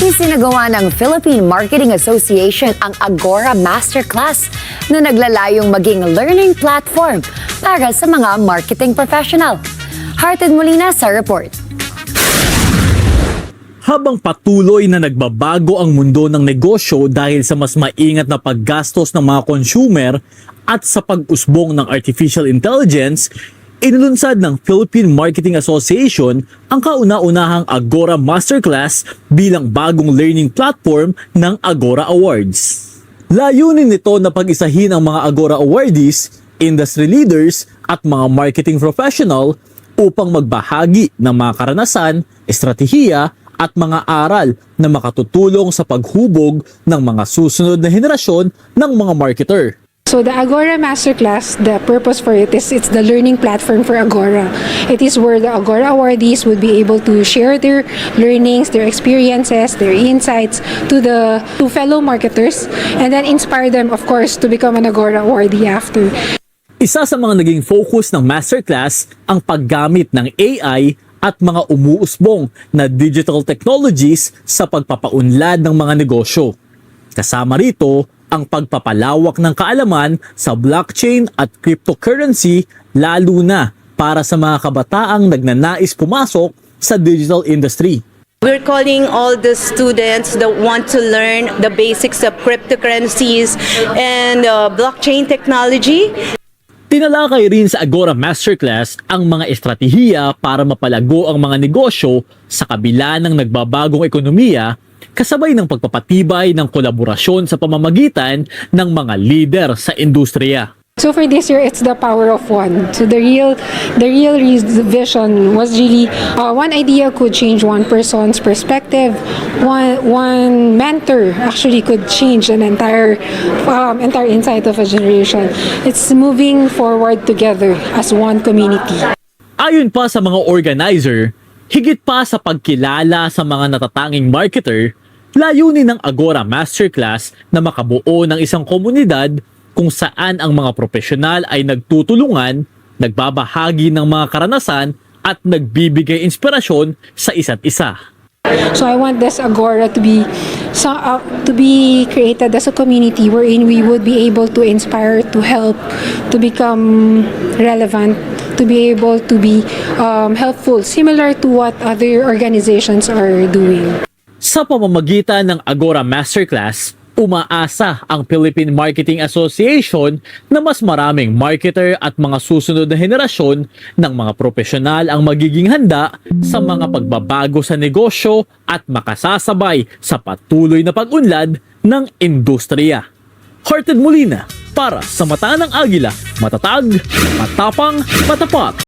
Isinagawa ng Philippine Marketing Association ang Agora Masterclass na naglalayong maging learning platform para sa mga marketing professional. Hearted Molina sa report. Habang patuloy na nagbabago ang mundo ng negosyo dahil sa mas maingat na paggastos ng mga consumer at sa pag-usbong ng artificial intelligence, inilunsad ng Philippine Marketing Association ang kauna-unahang Agora Masterclass bilang bagong learning platform ng Agora Awards. Layunin nito na pag-isahin ang mga Agora awardees, industry leaders at mga marketing professional upang magbahagi ng mga karanasan, estratehiya at mga aral na makatutulong sa paghubog ng mga susunod na henerasyon ng mga marketer. So the Agora Masterclass, the purpose for it is it's the learning platform for Agora. It is where the Agora awardees would be able to share their learnings, their experiences, their insights to fellow marketers and then inspire them, of course, to become an Agora awardee after. Isa sa mga naging focus ng Masterclass ang paggamit ng AI at mga umuusbong na digital technologies sa pagpapaunlad ng mga negosyo. Kasama rito ang pagpapalawak ng kaalaman sa blockchain at cryptocurrency lalo na para sa mga kabataang nagnanais pumasok sa digital industry. We're calling all the students that want to learn the basics of cryptocurrencies and blockchain technology. Tinalakay rin sa Agora Masterclass ang mga estratehiya para mapalago ang mga negosyo sa kabila ng nagbabagong ekonomiya kasabay ng pagpapatibay ng kolaborasyon sa pamamagitan ng mga lider sa industriya. So for this year, it's the power of one. So the real vision was really one idea could change one person's perspective. One mentor actually could change an entire insight of a generation. It's moving forward together as one community. Ayon pa sa mga organizer, higit pa sa pagkilala sa mga natatanging marketer, layunin ng Agora Masterclass na makabuo ng isang komunidad kung saan ang mga profesional ay nagtutulungan, nagbabahagi ng mga karanasan at nagbibigay inspirasyon sa isa't isa. So I want this Agora to be created as a community wherein we would be able to inspire, to help, to become relevant, to be able to be helpful, similar to what other organizations are doing. Sa pamamagitan ng Agora Masterclass, umaasa ang Philippine Marketing Association na mas maraming marketer at mga susunod na henerasyon ng mga profesional ang magiging handa sa mga pagbabago sa negosyo at makasasabay sa patuloy na pag-unlad ng industriya. Hearted Molina para sa Mata ng Agila, matatag, matapang, matapat.